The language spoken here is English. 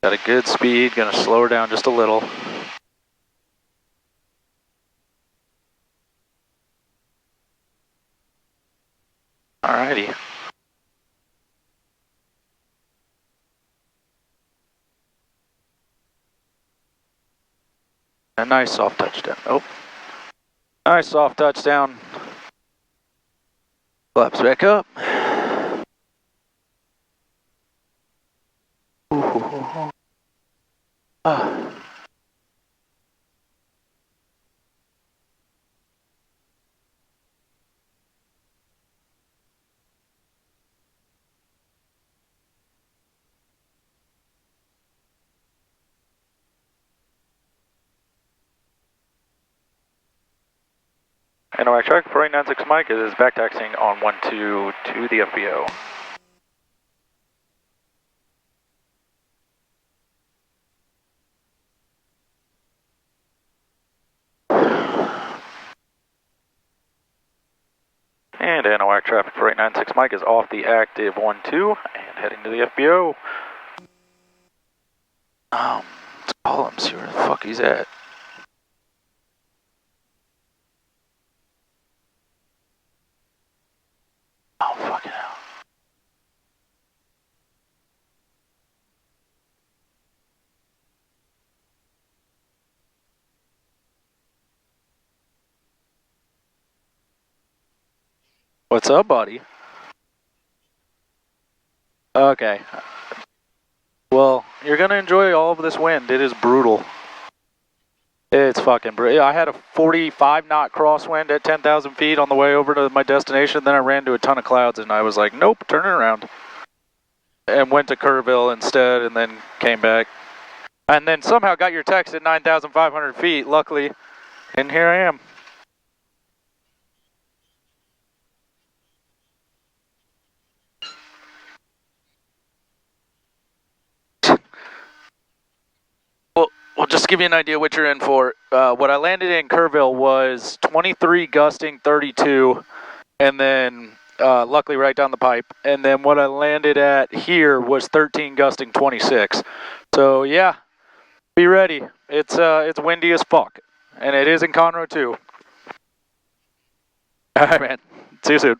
Got a good speed, gonna slow her down just a little. Alrighty. A nice soft touchdown. Oh. Nice soft touchdown. Flaps back up. NOI track 4896 Mike is back taxiing on 12 to the FBO. And NOI traffic 4896 Mike is off the active 12 and heading to the FBO. Let's call him, see where the fuck he's at. Oh, fucking hell. What's up, buddy? Okay. Well, you're gonna enjoy all of this wind. It is brutal. It's fucking brutal. I had a 45 knot crosswind at 10,000 feet on the way over to my destination. Then I ran to a ton of clouds and I was like, nope, turn it around. And went to Kerrville instead and then came back. And then somehow got your text at 9,500 feet, luckily. And here I am. Well, just to give you an idea what you're in for, what I landed in Kerrville was 23 gusting 32, and then luckily right down the pipe. And then what I landed at here was 13 gusting 26. So yeah, be ready. It's windy as fuck, and it is in Conroe too. All right, man. See you soon.